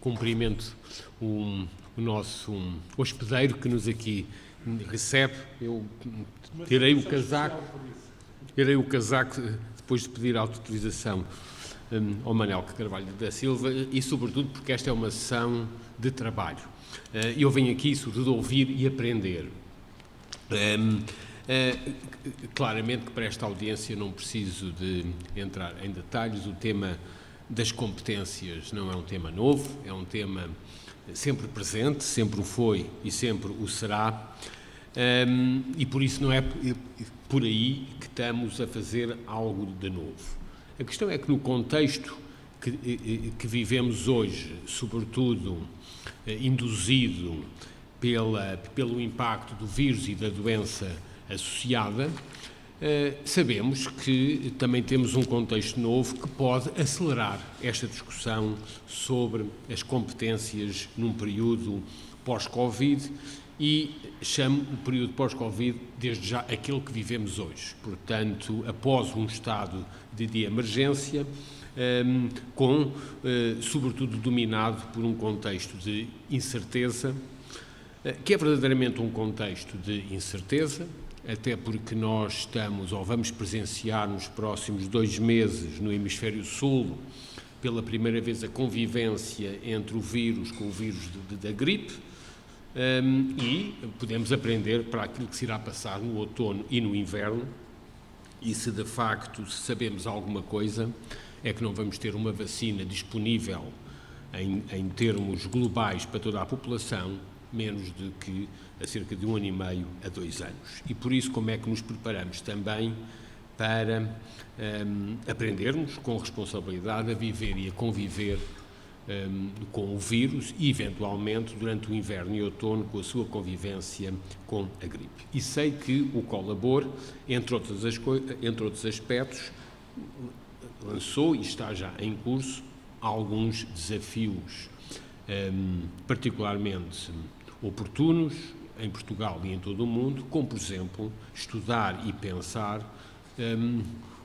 cumprimento o nosso hospedeiro que nos aqui recebe. Eu tirei o casaco depois de pedir autorização ao Manel Carvalho da Silva e, sobretudo, porque esta é uma sessão de trabalho. Eu venho aqui, sobretudo, ouvir e aprender. Claramente que para esta audiência não preciso de entrar em detalhes. O tema das competências não é um tema novo, é um tema sempre presente, sempre o foi e sempre o será, e por isso não é por aí que estamos a fazer algo de novo. A questão é que no contexto que vivemos hoje, sobretudo induzido pelo impacto do vírus e da doença associada, sabemos que também temos um contexto novo que pode acelerar esta discussão sobre as competências num período pós-Covid, e chamo o período pós-Covid desde já aquele que vivemos hoje, portanto, após um estado de emergência, sobretudo dominado por um contexto de incerteza, que é verdadeiramente um contexto de incerteza, até porque nós estamos ou vamos presenciar nos próximos 2 meses no Hemisfério Sul pela primeira vez a convivência entre o vírus com o vírus da gripe, e podemos aprender para aquilo que se irá passar no outono e no inverno, e se de facto sabemos alguma coisa é que não vamos ter uma vacina disponível em termos globais para toda a população menos do que a cerca de 1 ano e meio a 2 anos. E por isso, como é que nos preparamos também para aprendermos com responsabilidade a viver e a conviver com o vírus e, eventualmente, durante o inverno e outono, com a sua convivência com a gripe. E sei que o Colabor, entre outros aspectos, lançou e está já em curso alguns desafios particularmente oportunos em Portugal e em todo o mundo, como, por exemplo, estudar e pensar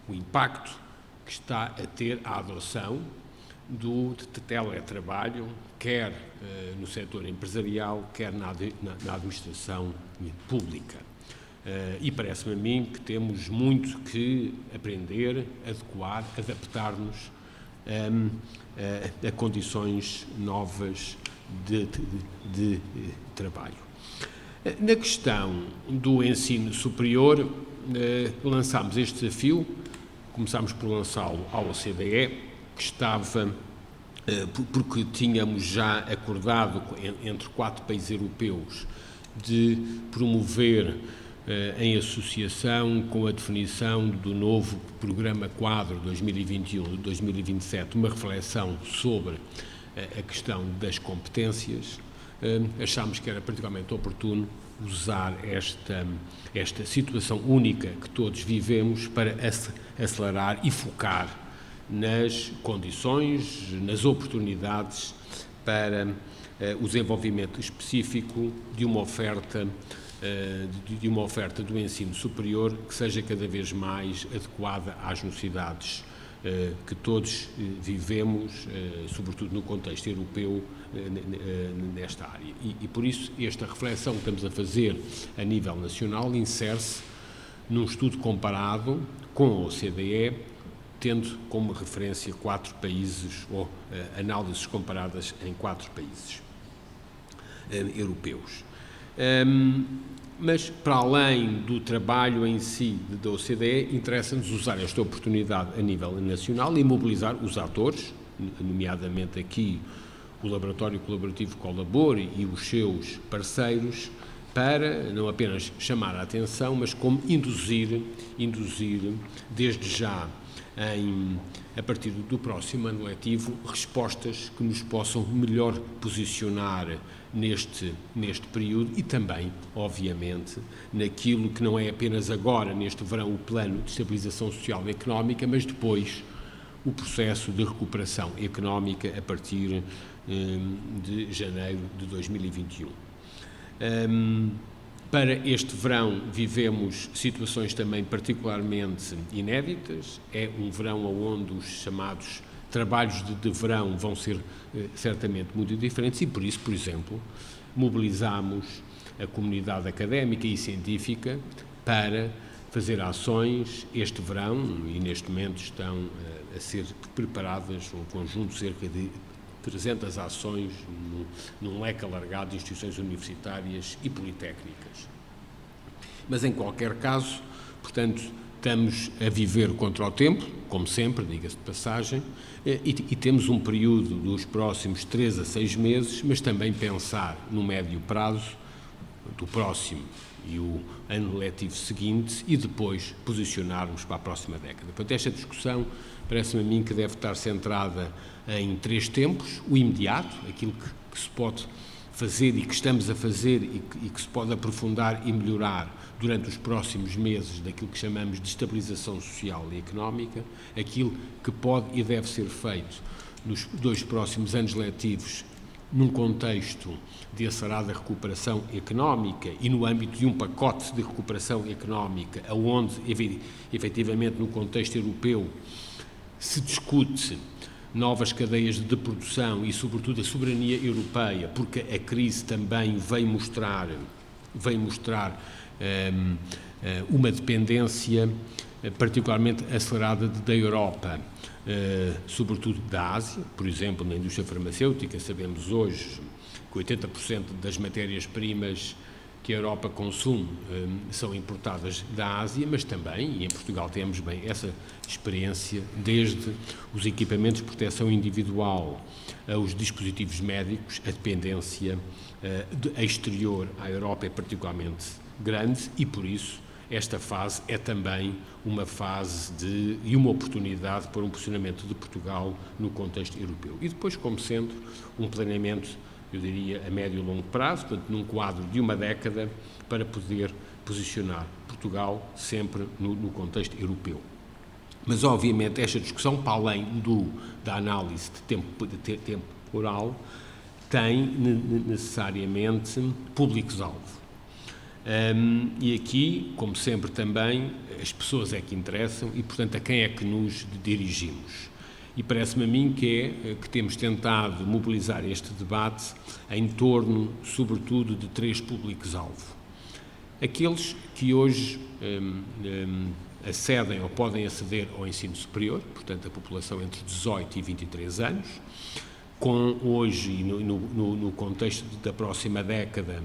o impacto que está a ter a adoção do teletrabalho, quer no setor empresarial, quer na administração pública. E parece-me a mim que temos muito que aprender, adequar, adaptar-nos a condições novas de trabalho. Na questão do ensino superior, lançámos este desafio, começámos por lançá-lo à OCDE, que estava, porque tínhamos já acordado entre 4 países europeus de promover em associação com a definição do novo Programa Quadro 2021-2027, uma reflexão sobre a questão das competências. Achámos que era particularmente oportuno usar esta situação única que todos vivemos para acelerar e focar nas condições, nas oportunidades para o desenvolvimento específico de uma oferta do ensino superior que seja cada vez mais adequada às necessidades que todos vivemos, sobretudo no contexto europeu, nesta área. E por isso, esta reflexão que estamos a fazer a nível nacional insere-se num estudo comparado com a OCDE, tendo como referência 4 países, ou análises comparadas em 4 países europeus. Mas, para além do trabalho em si da OCDE, interessa-nos usar esta oportunidade a nível nacional e mobilizar os atores, nomeadamente aqui o Laboratório Colaborativo Colabor e os seus parceiros, para não apenas chamar a atenção, mas como induzir desde já, a partir do próximo ano letivo, respostas que nos possam melhor posicionar neste período e também, obviamente, naquilo que não é apenas agora, neste verão, o plano de estabilização social e económica, mas depois o processo de recuperação económica a partir de janeiro de 2021. Para este verão vivemos situações também particularmente inéditas. É um verão onde os chamados trabalhos de verão vão ser certamente muito diferentes e, por isso, por exemplo, mobilizamos a comunidade académica e científica para fazer ações este verão e neste momento estão a ser preparadas um conjunto de cerca de 300 ações num leque alargado de instituições universitárias e politécnicas. Mas, em qualquer caso, portanto, estamos a viver contra o tempo, como sempre, diga-se de passagem, e temos um período dos próximos 3 a 6 meses, mas também pensar no médio prazo do próximo e o ano letivo seguinte e depois posicionarmos para a próxima década. Portanto, esta discussão parece-me a mim que deve estar centrada em 3 tempos: o imediato, aquilo que se pode fazer e que estamos a fazer e que se pode aprofundar e melhorar durante os próximos meses daquilo que chamamos de estabilização social e económica, aquilo que pode e deve ser feito nos 2 próximos anos letivos num contexto de acelerada recuperação económica e no âmbito de um pacote de recuperação económica, onde, efetivamente, no contexto europeu, se discute novas cadeias de produção e, sobretudo, a soberania europeia, porque a crise também veio mostrar uma dependência particularmente acelerada da Europa, sobretudo da Ásia. Por exemplo, na indústria farmacêutica, sabemos hoje que 80% das matérias-primas que a Europa consome são importadas da Ásia, mas também, e em Portugal temos bem essa experiência, desde os equipamentos de proteção individual aos dispositivos médicos, a dependência exterior à Europa é particularmente grande e, por isso, esta fase é também uma fase e uma oportunidade para um posicionamento de Portugal no contexto europeu. E depois, como sempre, um planeamento, eu diria, a médio e longo prazo, portanto, num quadro de uma década, para poder posicionar Portugal sempre no contexto europeu. Mas, obviamente, esta discussão, para além da análise de temporal, tem necessariamente públicos-alvo. E aqui, como sempre também, as pessoas é que interessam e, portanto, a quem é que nos dirigimos. E parece-me a mim que temos tentado mobilizar este debate em torno, sobretudo, de 3 públicos-alvo. Aqueles que hoje acedem ou podem aceder ao ensino superior, portanto, a população entre 18 e 23 anos, com hoje, e no contexto da próxima década,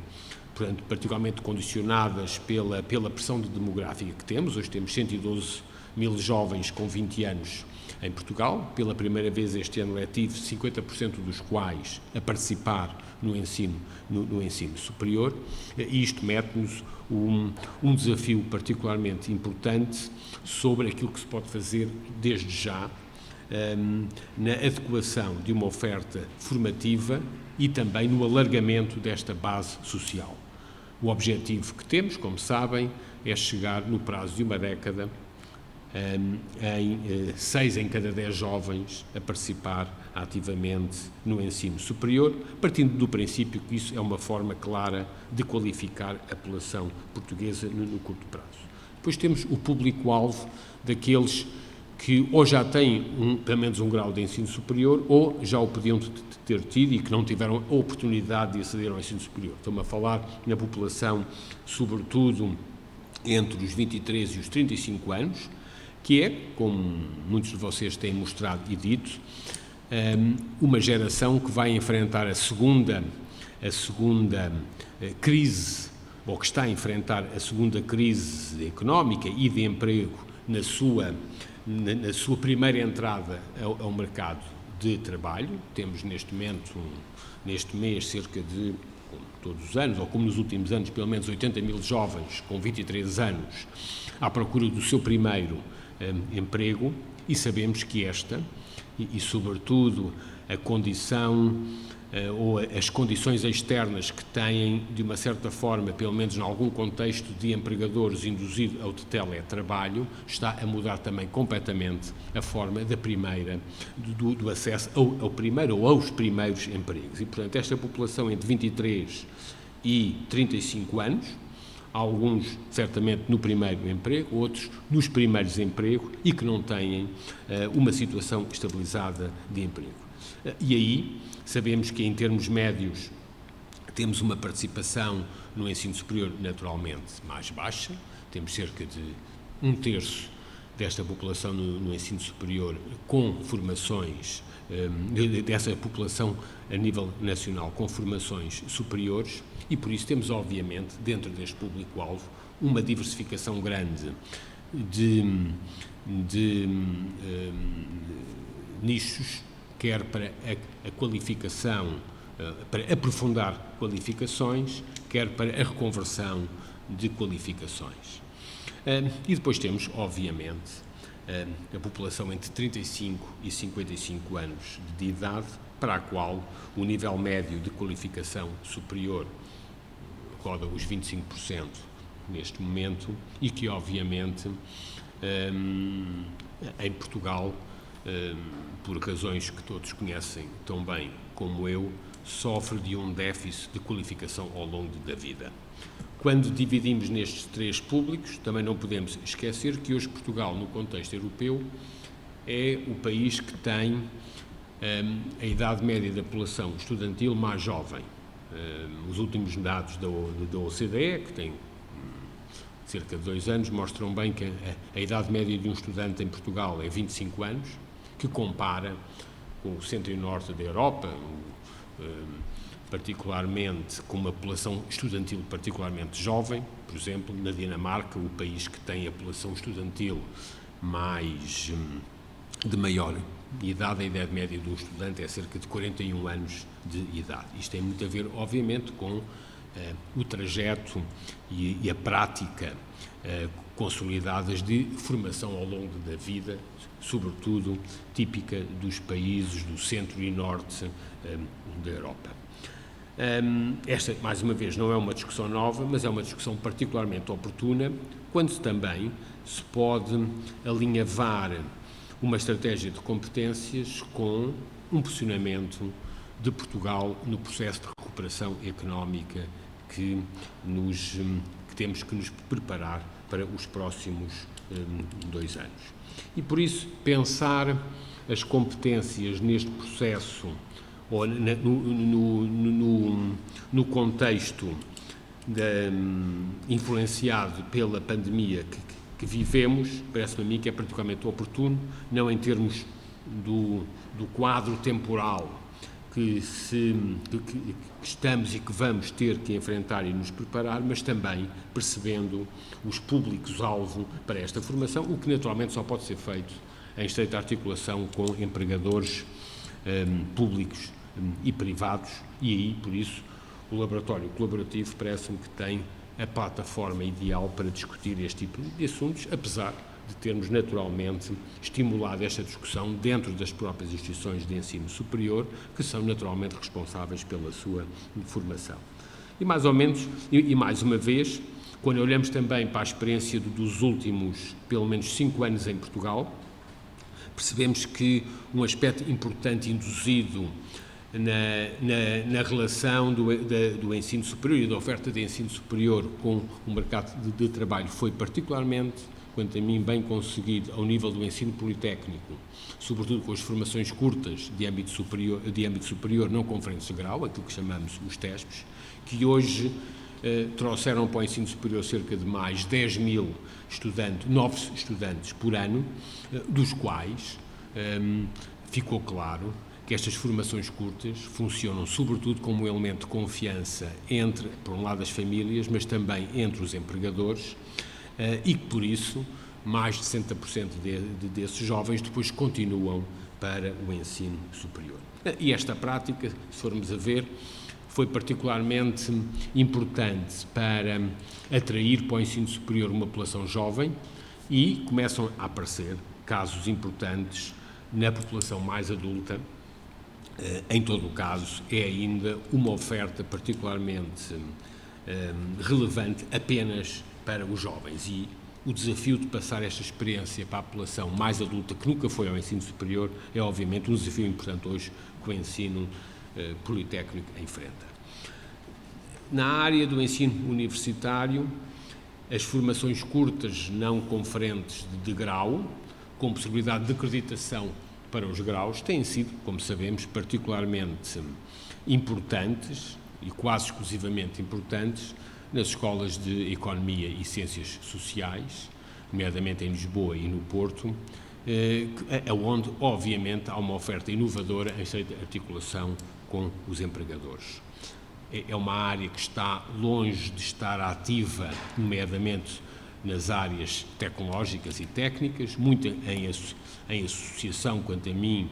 portanto, particularmente condicionadas pela pressão demográfica que temos. Hoje temos 112 mil jovens com 20 anos em Portugal, pela primeira vez este ano letivo, 50% dos quais a participar no ensino superior, e isto mete-nos um desafio particularmente importante sobre aquilo que se pode fazer desde já na adequação de uma oferta formativa e também no alargamento desta base social. O objetivo que temos, como sabem, é chegar no prazo de uma década em 6 em cada 10 jovens a participar ativamente no ensino superior, partindo do princípio que isso é uma forma clara de qualificar a população portuguesa no curto prazo. Depois temos o público-alvo daqueles que ou já têm pelo menos um grau de ensino superior ou já o podiam ter tido e que não tiveram a oportunidade de aceder ao ensino superior. Estamos a falar na população, sobretudo, entre os 23 e os 35 anos, que é, como muitos de vocês têm mostrado e dito, uma geração que vai enfrentar a segunda crise, ou que está a enfrentar a segunda crise económica e de emprego na sua primeira entrada ao mercado de trabalho. Temos neste mês, cerca de, como todos os anos, ou como nos últimos anos, pelo menos 80 mil jovens com 23 anos à procura do seu primeiro emprego, e sabemos que esta, e sobretudo a condição ou as condições externas que têm, de uma certa forma, pelo menos em algum contexto de empregadores induzido ao teletrabalho, está a mudar também completamente a forma do acesso ao primeiro ou aos primeiros empregos. E, portanto, esta população entre 23 e 35 anos, alguns certamente no primeiro emprego, outros nos primeiros empregos e que não têm uma situação estabilizada de emprego. E aí sabemos que em termos médios temos uma participação no ensino superior naturalmente mais baixa, temos cerca de 1/3 desta população no ensino superior com formações, dessa população a nível nacional com formações superiores e por isso temos obviamente dentro deste público-alvo uma diversificação grande de nichos, quer para a qualificação, para aprofundar qualificações, quer para a reconversão de qualificações. E depois temos, obviamente, a população entre 35 e 55 anos de idade, para a qual o nível médio de qualificação superior roda os 25% neste momento e que, obviamente, em Portugal, por razões que todos conhecem tão bem como eu, sofre de um déficit de qualificação ao longo da vida. Quando dividimos nestes três públicos, também não podemos esquecer que hoje Portugal, no contexto europeu, é o país que tem a idade média da população estudantil mais jovem. Os últimos dados da OCDE, que tem cerca de 2 anos, mostram bem que a idade média de um estudante em Portugal é 25 anos, que compara com o centro e norte da Europa, particularmente com uma população estudantil particularmente jovem. Por exemplo, na Dinamarca, o país que tem a população estudantil de maior idade, a idade média de um estudante é cerca de 41 anos de idade. Isto tem muito a ver, obviamente, com o trajeto e a prática consolidadas de formação ao longo da vida, sobretudo típica dos países do centro e norte da Europa. Esta, mais uma vez, não é uma discussão nova, mas é uma discussão particularmente oportuna, quando também se pode alinhavar uma estratégia de competências com um posicionamento de Portugal no processo de recuperação económica que temos que nos preparar para os próximos 2 anos. E, por isso, pensar as competências neste processo ou no contexto influenciado pela pandemia que vivemos, parece-me a mim que é particularmente oportuno, não em termos do quadro temporal que estamos e que vamos ter que enfrentar e nos preparar, mas também percebendo os públicos-alvo para esta formação, o que naturalmente só pode ser feito em estreita articulação com empregadores públicos e privados, e aí, por isso, o laboratório colaborativo parece-me que tem a plataforma ideal para discutir este tipo de assuntos, apesar de termos naturalmente estimulado esta discussão dentro das próprias instituições de ensino superior, que são naturalmente responsáveis pela sua formação. E mais ou menos, e mais uma vez, quando olhamos também para a experiência dos últimos, pelo menos 5 anos em Portugal, percebemos que um aspecto importante induzido na relação do ensino superior e da oferta de ensino superior com o mercado de trabalho foi particularmente, quanto a mim, bem conseguido ao nível do ensino politécnico, sobretudo com as formações curtas de âmbito superior não conferência de grau, aquilo que chamamos os TESPs, que hoje trouxeram para o ensino superior cerca de mais 10.000 novos estudantes por ano, dos quais ficou claro que estas formações curtas funcionam sobretudo como um elemento de confiança entre, por um lado, as famílias, mas também entre os empregadores, e que, por isso, mais de 60% desses jovens depois continuam para o ensino superior. E esta prática, se formos a ver, foi particularmente importante para atrair para o ensino superior uma população jovem e começam a aparecer casos importantes na população mais adulta. Em todo o caso, é ainda uma oferta particularmente relevante apenas para os jovens e o desafio de passar esta experiência para a população mais adulta que nunca foi ao ensino superior é obviamente um desafio importante hoje que o ensino politécnico enfrenta. Na área do ensino universitário, as formações curtas não conferentes de grau, com possibilidade de acreditação para os graus, têm sido, como sabemos, particularmente importantes e quase exclusivamente importantes nas escolas de Economia e Ciências Sociais, nomeadamente em Lisboa e no Porto, onde, obviamente, há uma oferta inovadora em estreita articulação com os empregadores. É uma área que está longe de estar ativa, nomeadamente nas áreas tecnológicas e técnicas, muito em associação, quanto a mim,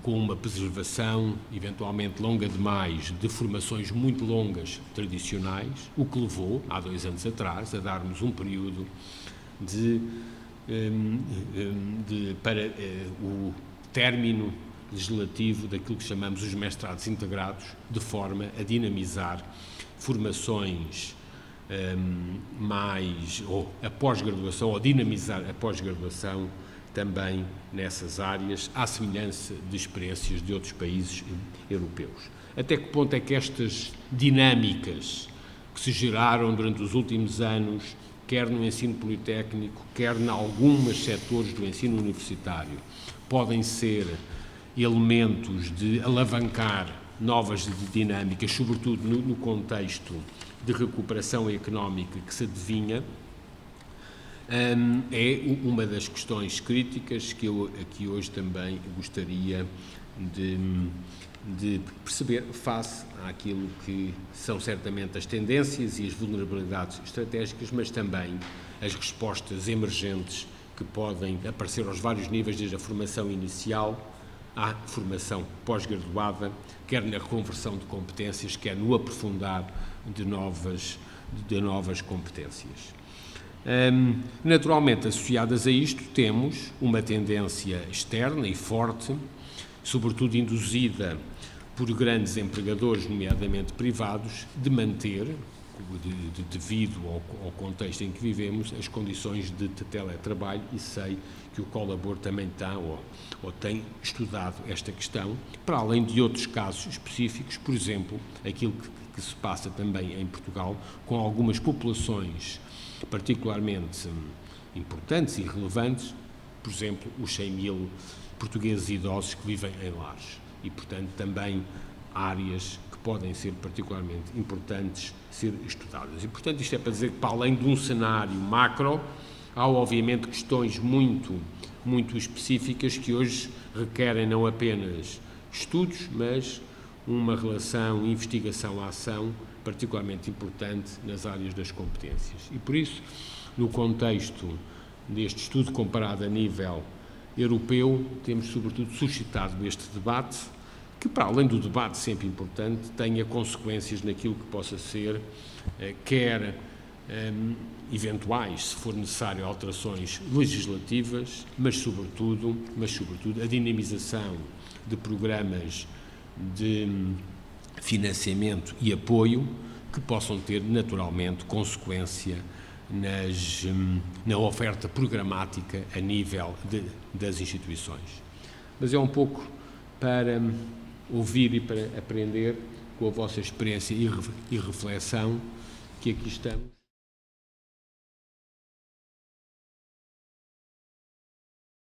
com uma preservação, eventualmente longa demais, de formações muito longas tradicionais, o que levou, há 2 anos atrás, a darmos um período para o término legislativo daquilo que chamamos os mestrados integrados, de forma a dinamizar formações ou a pós-graduação, ou dinamizar a pós-graduação também nessas áreas, à semelhança de experiências de outros países europeus. Até que ponto é que estas dinâmicas que se geraram durante os últimos anos, quer no ensino politécnico, quer em alguns setores do ensino universitário, podem ser elementos de alavancar novas dinâmicas, sobretudo no contexto de recuperação económica que se adivinha, é uma das questões críticas que eu aqui hoje também gostaria de perceber face àquilo que são certamente as tendências e as vulnerabilidades estratégicas, mas também as respostas emergentes que podem aparecer aos vários níveis, desde a formação inicial à formação pós-graduada, quer na reconversão de competências, quer no aprofundar de novas competências. Naturalmente, associadas a isto, temos uma tendência externa e forte, sobretudo induzida por grandes empregadores, nomeadamente privados, de manter, devido ao contexto em que vivemos, as condições de teletrabalho, e sei que o Colabor também está ou tem estudado esta questão, para além de outros casos específicos, por exemplo, aquilo que se passa também em Portugal, com algumas populações particularmente importantes e relevantes, por exemplo, os 100 mil portugueses idosos que vivem em lares, e, portanto, também áreas que podem ser particularmente importantes ser estudadas. E, portanto, isto é para dizer que, para além de um cenário macro, há, obviamente, questões muito específicas que hoje requerem não apenas estudos, mas uma relação investigação-ação particularmente importante nas áreas das competências. E, por isso, no contexto deste estudo comparado a nível europeu, temos, sobretudo, suscitado este debate, que, para além do debate sempre importante, tenha consequências naquilo que possa ser, quer eventuais, se for necessário, alterações legislativas, mas sobretudo a dinamização de programas de financiamento e apoio que possam ter, naturalmente, consequência na oferta programática a nível das instituições. Mas é um pouco para ouvir e para aprender com a vossa experiência e reflexão que aqui estamos.